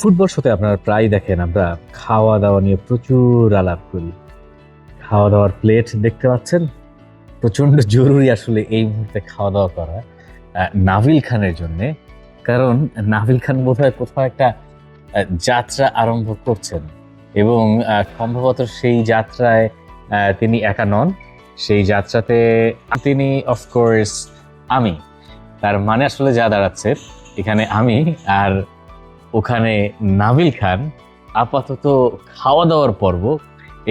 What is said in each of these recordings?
Football শোতে আপনারা প্রায় দেখেন আমরা খাওয়া দাওয়া নিয়ে প্রচুর আলাপ করি। খাওয়া দাওয়ার প্লেট দেখতে পাচ্ছেন, প্রচন্ড জরুরি আসলে এই মুহূর্তে খাওয়া দাওয়া করা নাভিল খানের জন্য। কারণ নাভিল খান বোধহয় কোথাও একটা যাত্রা আরম্ভ করছেন এবং সম্ভবত সেই যাত্রায় তিনি একা নন, সেই যাত্রাতে তিনি অফকোর্স আমি। তার মানে আসলে যা দাঁড়াচ্ছে এখানে আমি আর ওখানে নাভিল খান। আপাতত খাওয়া দাওয়ার পর্ব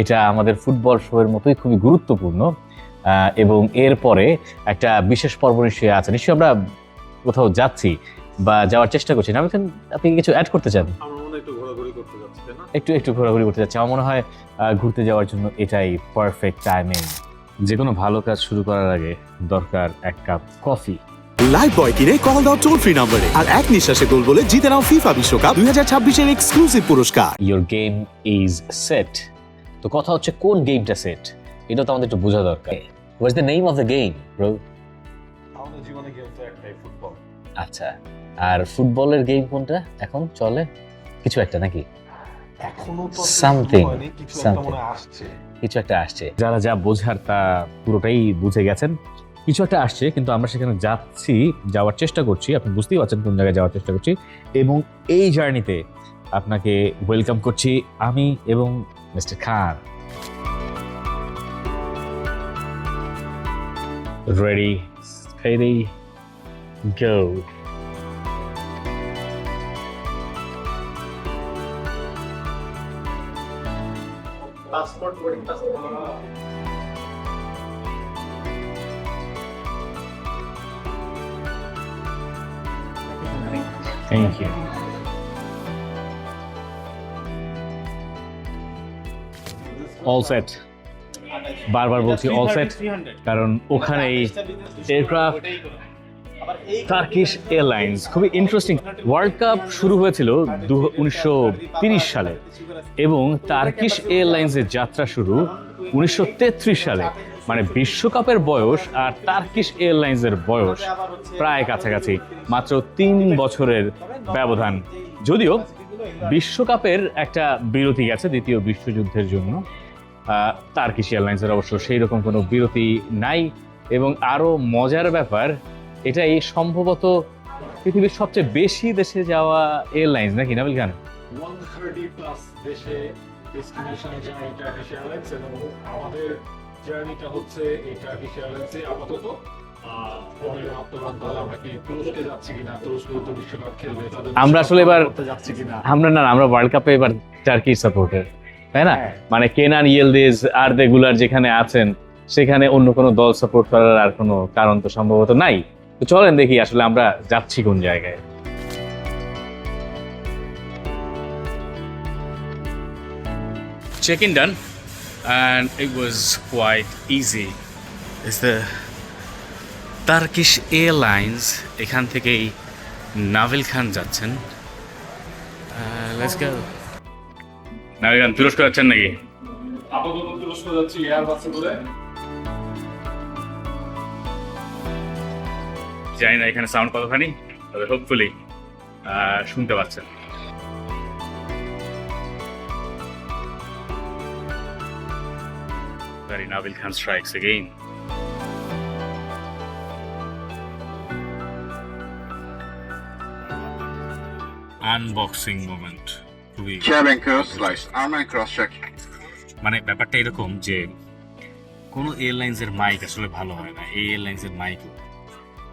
এটা আমাদের ফুটবল শো এর মতোই খুবই গুরুত্বপূর্ণ এবং এরপরে একটা বিশেষ পর্ব নিশ্চয়ই আছে। নিশ্চয়ই আমরা কোথাও যাচ্ছি বা যাওয়ার চেষ্টা করছি। নাভিল খান, আপনি কিছু অ্যাড করতে চান? একটু ঘোরাঘুরি করতে যাচ্ছি। আমার মনে হয় ঘুরতে যাওয়ার জন্য এটাই পারফেক্ট টাইমিং। যে কোনো ভালো কাজ শুরু করার আগে দরকার এক কাপ কফি। লাইফ বয় কিনে কল দাও টোল ফ্রি নম্বরে আর এক নিঃশ্বাসে গোল বলে জিতে নাও ফিফা বিশ্বকাপ 2026 এর এক্সক্লুসিভ পুরস্কার। Your game is set. তো কথা হচ্ছে কোন গেমটা সেট, এটা তো আমাদের একটু বোঝা দরকার। What's the name of the game bro? আমাদের জীবনে গেম তো একটাই, ফুটবল। আচ্ছা, আর ফুটবলের গেম কোনটা এখন চলে? কিছু একটা নাকি? এখনো তো Something, কিছু একটা something. মনে আসছে। কিছু একটা আসছে। যারা যা বোঝার তা পুরোটাই বুঝে গেছেন। কিছু একটা আসছে, কিন্তু আমরা সেখানে যাচ্ছি, যাওয়ার চেষ্টা করছি। আপনি বুঝতেই পারছেন কোন জায়গায় যাওয়ার চেষ্টা করছি। এবং এই জার্নিতে আপনাকে ওয়েলকাম করছি আমি এবং mister Khan. Ready, steady, go. Passport boarding passport. Thank you. All set. বারবার বলছি অল সেট, কারণ ওখানে এই এয়ারক্রাফট টার্কিশ এয়ারলাইন্স। খুবই ইন্টারেস্টিং। ওয়ার্ল্ড কাপ শুরু হয়েছিল 1930 সালে এবং টার্কিশ এয়ারলাইন্সের যাত্রা শুরু 1933 সালে। মানে বিশ্বকাপের বয়স আর টার্কিশ এয়ারলাইন্সের বয়স প্রায় কাছাকাছি, মাত্র 3 বছরের ব্যবধান। যদিও বিশ্বকাপের একটা বিরতি গেছে দ্বিতীয় বিশ্বযুদ্ধের জন্য, টার্কিশ এয়ারলাইন্সের অবশ্য সেই রকম কোনো বিরতি নাই। এবং আরও মজার ব্যাপার, এটাই সম্ভবত পৃথিবীর সবচেয়ে বেশি দেশে যাওয়া এয়ারলাইন্স নাকি নাবিল খান? 130 প্লাস দেশে ডেস্টিনেশনে যায় এই টার্কিশ এয়ারলাইন্স এবং আমাদের জার্নিটা হচ্ছে এই টার্কিশ এয়ারলাইন্সে আপাতত। পরে আপনার দল আমরা কি তুরস্কে যাচ্ছি কিনা, তুরস্ক তো বিশ্বকাপ খেলবে, আমরা আসলে এবার যাচ্ছি কিনা। আমরা ওয়ার্ল্ড কাপে এবার টার্কিশ সাপোর্টার, তাই না? মানে কেনান ইয়েলদিজ আর রেগুলার যেখানে আছেন সেখানে অন্য কোনো দল সাপোর্ট করার আর কোনো কারণ তো সম্ভবত নাই। তো চলেন দেখি আসলে আমরা যাচ্ছি কোন জায়গায়। Check-in done, and it was quite easy. It's the Turkish Airlines. এখান থেকেই নাভিল খান যাচ্ছেন। Let's go. নাভিল খান তুরস্ক যাচ্ছেন নাকি? আপাতত তুরস্ক যাচ্ছি এয়ারবাসে করে। জানি না এখানে সাউন্ড কতখানি, তবে হোপফুলি শুনতে পাচ্ছেন। Very Nabil Khan strikes again. Unboxing moment. খুবই Cabin cross slice, arm and cross check. মানে ব্যাপারটা এরকম যে কোনো এয়ারলাইন্সের মাইক আসলে ভালো হয় না। এই এয়ারলাইন্সের মাইক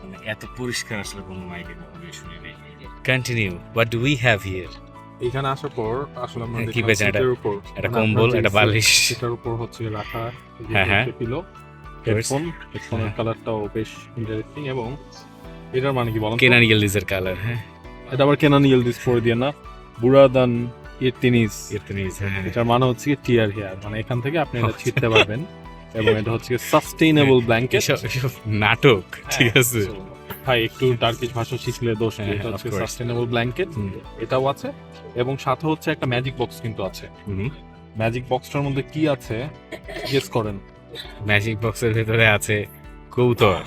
মানে এত পরিষ্কার আসলে কোনো মাইকে কখনো শুনি নাই। Continue, what do we have here? এখানে আসার পর আসলে আমরা কি পেয়েছেন? সিটের উপর একটা কম্বল, একটা বালিশ, সেটার উপর হচ্ছে রাখা হ্যাঁ। পিলো, হেডফোনের কালারটাও বেশ ইন্টারেস্টিং। এবং এটার মানে কি বলেন? কেনান ইয়েলদিজের কালার। হ্যাঁ, এটা আবার কেনান ইয়েলদিজ পরে দিয়ে না, বুড়াদান ইরতিনিস। হ্যাঁ। এটার মানে হচ্ছে কি টিয়ার হেয়ার, মানে এখান থেকে আপনি এটা ছিটতে পারবেন। এবং এটা হচ্ছে সাস্টেইনেবল ব্ল্যাঙ্কেট। এসব নাটক, ঠিক আছে। ভাই একটু টার্কিশ ভাষা শিখলে দোষ নেই। হ্যাঁ, এটা হচ্ছে of course. সাস্টেইনেবল ব্ল্যাঙ্কেট, এটাও আছে। এবং সাথে হচ্ছে একটা ম্যাজিক বক্স কিন্তু আছে। ম্যাজিক বক্সটার মধ্যে কি আছে গেস করেন? ম্যাজিক বক্সের ভেতরে আছে কবুতর,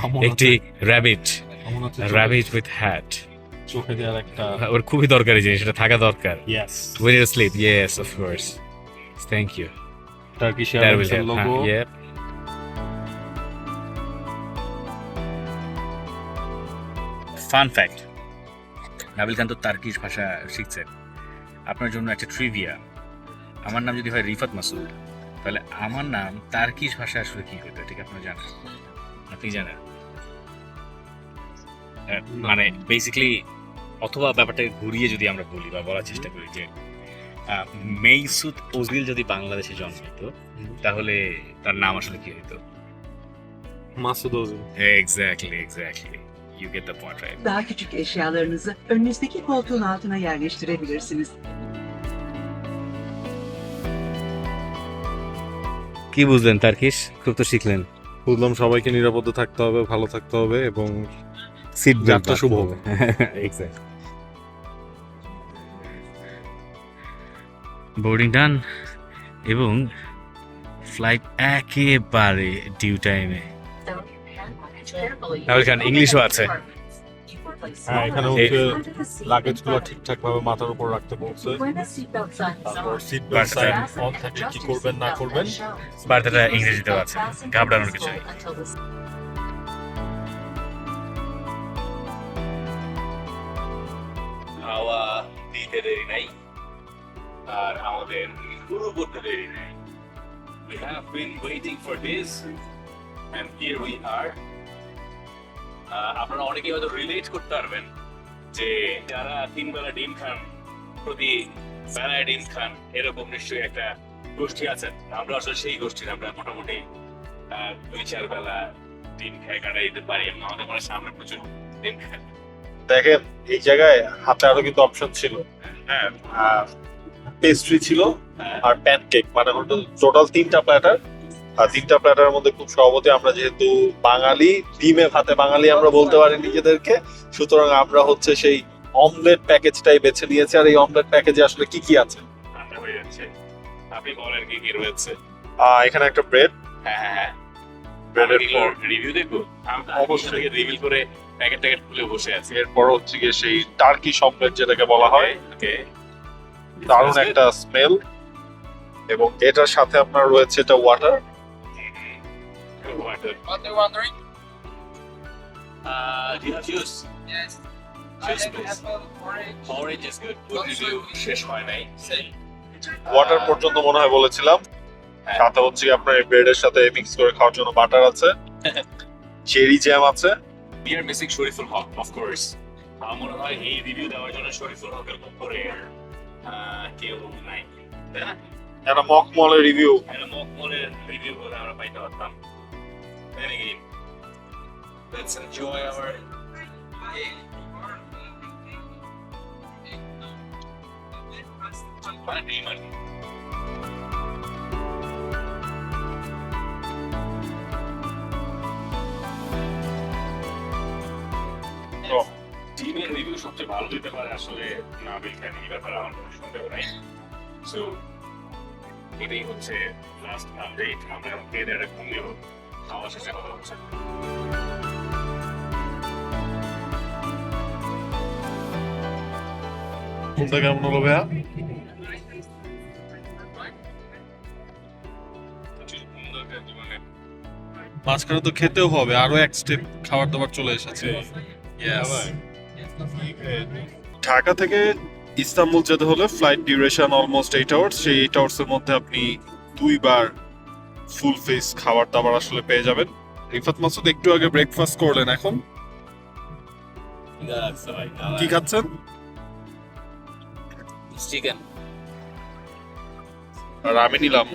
এমন একটি আছে- র্যাবিট, এমন আছে র্যাবিট উইথ হ্যাট। চোখে দেওয়ার একটা ওর খুবই দরকারি জিনিস, এটা থাকা দরকার। Yes We need to sleep. Yes, of course. Thank you. Turkish That will এয়ারলাইন্সের help. Logo Yep. Fun fact, Nabil Khan তো তার্কিশ ভাষা শিখছেন। আপনার জন্য একটা ট্রিভিয়া, আমার নাম যদি হয় রিফাত মাসুদ, তাহলে আমার নাম তার্কিশ ভাষা আসলে কি হতো, ঠিক আপনারা জানেন? আপনি জানেন? মানে বেসিক্যালি, অথবা ব্যাপারটাকে ঘুরিয়ে যদি আমরা বলি বা বলার চেষ্টা করি যে মেইসুত ওজিল যদি বাংলাদেশে জন্মাইতো তাহলে তার নাম আসলে কি হতো? Masud Ozil. Exactly. You get the point, right? Daha küçük eşyalarınızı önünüzdeki koltuğun altına yerleştirebilirsiniz. কি বুঝলেন তার্কিশ? খুব তো শিখলেন। বুঝলাম সবাইকে নিরাপদ থাকতে হবে, ভালো থাকতে হবে এবং সিট যাত্রা শুভ হবে। এক্স্যাক্ট। বোর্ডিং ডান এবং ফ্লাইট একেবারে ডিউ টাইমে। নাবিল খান, ইংলিশও আছে। হ্যাঁ, এখানে হচ্ছে লাগেজগুলো ঠিকঠাক ভাবে মাথার উপর রাখতে বলছে। তারপর সিট বেল্ট সাইন অন থাকে, কি করবেন না করবেন। বার্তাটা ইংরেজিতেও আছে, ঘাবড়ানোর কিছু নেই। হাওয়া দিতে দেরি নাই, আর আমাদের শুরু করতে দেরি নাই। We have been waiting for this and here we are. আপনারা অনেকেই হয়তো রিলেট করতে পারবেন যে যারা 3 বেলা ডিম খান, প্রতি বেলায় ডিম খান, এরকম নিশ্চয়ই একটা গোষ্ঠী আছেন। আমরা আসলে সেই গোষ্ঠীর, আমরা মোটামুটি 2-4 বেলা ডিম খাই, কাটাই দিতে পারি। আমাদের মানে সামনে প্রচুর ডিম খাই। দেখেন এই জায়গায় হাতে আরো কিন্তু অপশন ছিল। হ্যাঁ, পেস্ট্রি ছিল আর প্যানকেক, মানে হলো টোটাল 3টা প্ল্যাটার। আর 3টা প্ল্যাটারের মধ্যে খুব সহজে, আমরা যেহেতু বাঙালি, ডিমে ভাতে বাঙালি আমরা বলতে পারি নিজেদেরকে, সুতরাং আমরা হচ্ছে সেই অমলেট প্যাকেজটাই বেছে নিয়েছি। আর এই অমলেট প্যাকেজে আসলে কি কি আছে ঠান্ডা হয়ে যাচ্ছে, আপনি বলেন কি কি রয়েছে। এখানে একটা ব্রেড, হ্যাঁ, ব্রেডের পর রিভিউ দেখবো। অবশ্যই। রিভিল করে প্যাকেট খুলে বসে আছে। এরপর হচ্ছে গিয়ে সেই টার্কি অমলেট যেটাকে বলা হয়, ওকে, দারুণ একটা স্মেল। এবং এটার সাথে আপনার রয়েছে এটা water. What they wondering? Do you have juice? Yes. Juice, please. Orange is good. Good review. শেষ হয় নাই। ওয়াটার পর্যন্ত মনে হয় বলেছিলাম। সাথে হচ্ছে কি আপনার ব্রেডের সাথে মিক্স করে খাওয়ার জন্য বাটার আছে, চেরি জ্যাম আছে। We are missing Shariful Haque, of course. আমার মনে হয় এই রিভিউ দেওয়ার জন্য শরীফুল হকের উপরে কেউ নাই, তাই না? একটা মকমলের রিভিউ। একটা মকমলের রিভিউ বলে আমরা পাইতে পারতাম। Then again, let's enjoy our টিমের রিভিউ সবচেয়ে ভালো দিতে পারে আসলে নাবিল খান, এই ব্যাপারে আমার কোনো সন্দেহ নাই। সো এটাই হচ্ছে লাস্ট আপডেট। আমরা এদের ঘুমিয়ে খাওয়া শেষে কথা হচ্ছে। কোনটা কেমন হলো ভাইয়া? মাঝখানে তো খেতেও হবে, আরো এক স্টেপ খাবার দাবার চলে এসেছে। Yes. ঢাকা থেকে ইস্তাম্বুল যেতে হলে ফ্লাইট ডিউরেশন অলমোস্ট 8 আওয়ার্স। সেই 8 আওয়ার্স এর মধ্যে আপনি 2 বার ফুল ফেস খাবার দাবার আসলে পেয়ে যাবেন। রিফাত মাসুদ একটু আগে ব্রেকফাস্ট করলেন, এখন কি খাচ্ছেন? চিকেন। আর আমি নিলাম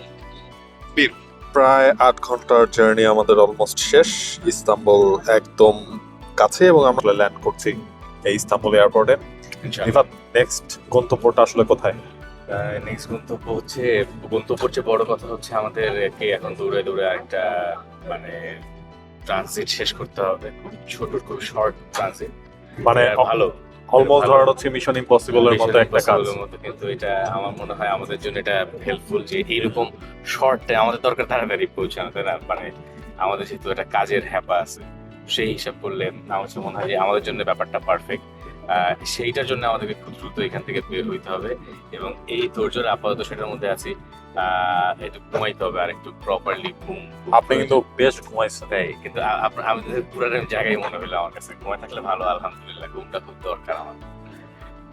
বিফ। প্রায় 8 ঘন্টার জার্নি আমাদের অলমোস্ট শেষ। ইস্তাম্বুল একদম কাছে এবং আমরা ল্যান্ড করছি এই ইস্তাম্বুল এয়ারপোর্টে। রিফাত, নেক্সট গন্তব্যটা আসলে কোথায়? নেক্সট গন্তব্যের চেয়ে বড় কথা হচ্ছে আমাদেরকে এখন দৌড়ে দৌড়ে একটা মানে ট্রানজিট শেষ করতে হবে। খুব শর্ট ট্রানজিট, মানে ভালো অলমোস্ট ধরা হচ্ছে মিশন ইম্পসিবলের মতো একটা কাজ। কিন্তু এটা আমার মনে হয় আমাদের জন্য এটা হেল্পফুল যে এইরকম শর্ট টাইম, আমাদের দরকার তাড়াতাড়ি পৌঁছানো, তাই না? মানে আমাদের যেহেতু একটা কাজের হ্যাপা আছে, সেই হিসাব করলে আমার কাছে মনে হয় যে আমাদের জন্য ব্যাপারটা পারফেক্ট। সেইটার জন্য আমাদেরকে খুব দ্রুত এখান থেকে বের হইতে হবে এবং এই ধৈর্যের আপাতত সেটার মধ্যে আছি। একটু ঘুমাইতে হবে আর একটু প্রপারলি ঘুম। আপনি কিন্তু বেশ ঘুমাইছেন। তাই কিন্তু আমাদের পুরো জায়গায় মনে হলো আমার কাছে ঘুমাই থাকলে ভালো, আলহামদুলিল্লাহ ঘুমটা খুব দরকার আমার।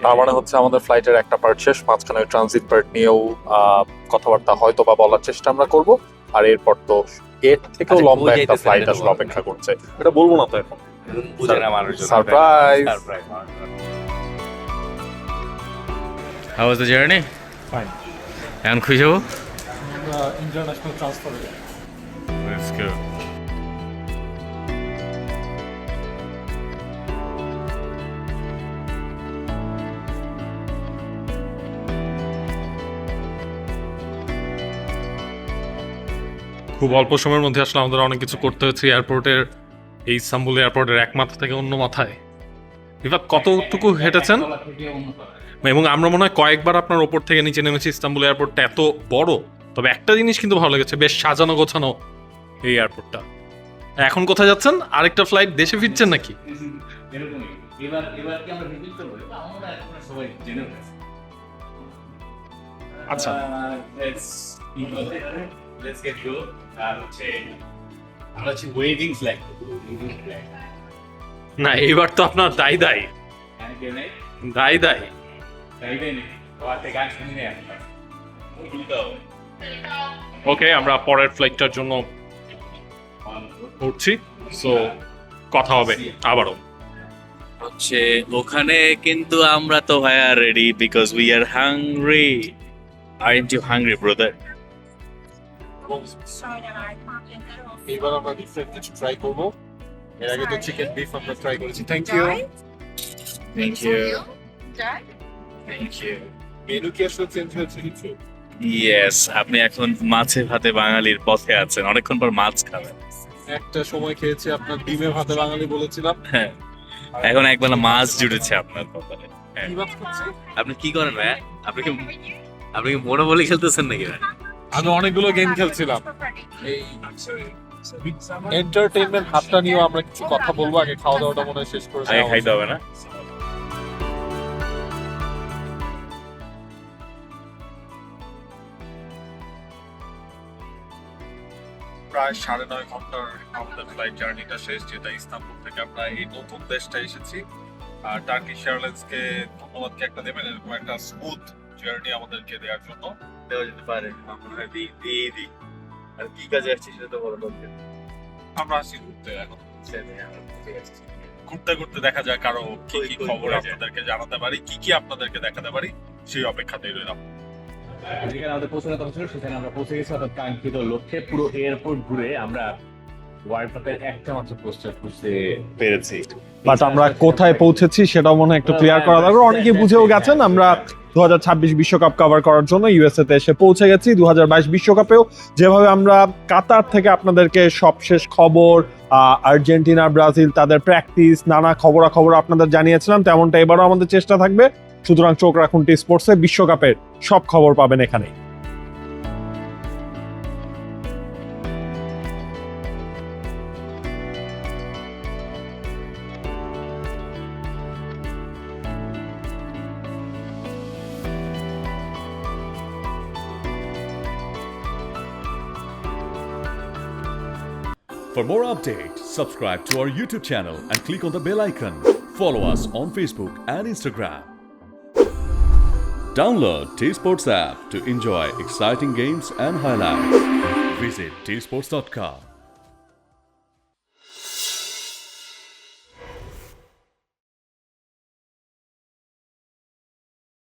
তার মানে হচ্ছে আমাদের ফ্লাইটের একটা পার্ট শেষ, মাঝখানে ট্রানজিট পার্ট নিয়েও কথাবার্তা হয়তো বা বলার চেষ্টা আমরা করব। আর এরপর তো এর থেকেও আচ্ছা, লম্বা কই একটা যাইতেছেন ফ্লাইট এটা আসলে বলবেন অপেক্ষা করছে, এটা বলবো না তো এখন। বুঝে না মানুষজন। Surprise! Surprise! How was the journey? Fine. এখন খুঁজে যাবো? আমরা ইন্টারন্যাশনাল ট্রান্সফারে Let's go. খুব অল্প সময়ের মধ্যে আসলে আমাদের অনেক কিছু করতে হয়েছে এয়ারপোর্টের, এই ইস্তাম্বুল এয়ারপোর্টের এক মাথা থেকে অন্য মাথায়। এবার কতটুকু হেঁটেছেন? এবং আমরা মনে হয় কয়েকবার আপনার ওপর থেকে নিচে নেমেছি। ইস্তাম্বুল এয়ারপোর্টটা এত বড়, তবে একটা জিনিস কিন্তু ভালো লেগেছে, বেশ সাজানো গোছানো এই এয়ারপোর্টটা। এখন কোথায় যাচ্ছেন? আরেকটা ফ্লাইট দেশে ফিরছেন নাকি? আচ্ছা, Let's get go. আমরা হচ্ছে ওয়েভিং ফ্ল্যাগ। না এবার তো আপনার দায় দায় দায় দায় ওকে, আমরা পরের ফ্লাইটটার জন্য উঠছি, সো কথা হবে আবারও। হচ্ছে ওখানে কিন্তু আমরা তো ভাইয়া ready because we are hungry. Aren't you hungry brother? এবার আমরা ডিফারেন্ট কিছু ট্রাই করব। এর আগে তো চিকেন বিফ আমরা ট্রাই করেছি। Thank you. Thank you thank you. Menu কি আসলে চেঞ্জ হয়েছে কিছু? ইয়েস, আপনি এখন মাছে ভাতে বাঙালির পথে আছেন, অনেকক্ষণ পর মাছ খাবেন। একটা সময় খেয়েছি আপনার ডিমে ভাতে বাঙালি বলেছিলাম। হ্যাঁ, এখন একবেলা মাছ জুড়েছে আপনার কপালে। হ্যাঁ। কি ভাত খাচ্ছি? আপনি কি করেন ভাইয়া? আপনি কি মোনোপলি খেলতেছেন নাকি ভাই? আমি অনেকগুলো গেম খেলছিলাম। এই এন্টারটেইনমেন্ট হাতটা নিয়েও আমরা কিছু কথা বলবো, আগে খাওয়া দাওয়াটা মনে হয় শেষ করে আগে খাইতে হবে না? প্রায় 9.5 ঘন্টার আমাদের ফ্লাইট জার্নিটা শেষ, যেটা ইস্তাম্বুল থেকে আমরা এই নতুন দেশটা এসেছি। আর টার্কিশ এয়ারলাইন্সকে ধন্যবাদ কি একটা দেবেন, এরকম একটা স্মুথ জার্নি আমাদেরকে দেওয়ার জন্য। দেওয়া যেতে পারে, আমরা দিই। আর কি কাজে আসছি সেটা তো বড় কথা। আমরা আসি ঘুরতে, এখন ঘুরতে ঘুরতে দেখা যায় কারো কি কি খবর আপনাদেরকে জানাতে পারি, কি কি আপনাদেরকে দেখাতে পারি, সেই অপেক্ষাতেই রইলাম। যেখানে আমাদের পৌঁছানোর কথা ছিল সেখানে আমরা পৌঁছে গেছি অর্থাৎ কাঙ্ক্ষিত লক্ষ্যে। পুরো এয়ারপোর্ট ঘুরে আমরা ওয়ার্ল্ড কাপের একটা মাত্র পোস্টার খুঁজতে পেরেছি। বাট আমরা কোথায় পৌঁছেছি সেটাও মনে হয় একটু ক্লিয়ার করা দরকার। অনেকে বুঝেও গেছেন আমরা 2026 বিশ্বকাপ কভার করার জন্য ইউএসএ তে এসে পৌঁছে গেছি। 2022 বিশ্বকাপেও যেভাবে আমরা কাতার থেকে আপনাদেরকে সবশেষ খবর, আর্জেন্টিনা, ব্রাজিল তাদের প্র্যাকটিস, নানা খবরাখবর আপনাদের জানিয়েছিলাম, তেমনটা এবারও আমাদের চেষ্টা থাকবে। সুতরাং চোখ রাখুন টি স্পোর্টসে, বিশ্বকাপের সব খবর পাবেন এখানে। For more updates, subscribe to our YouTube channel and click on the bell icon. Follow us on Facebook and Instagram. Download T-Sports app to enjoy exciting games and highlights. Visit tsports.com.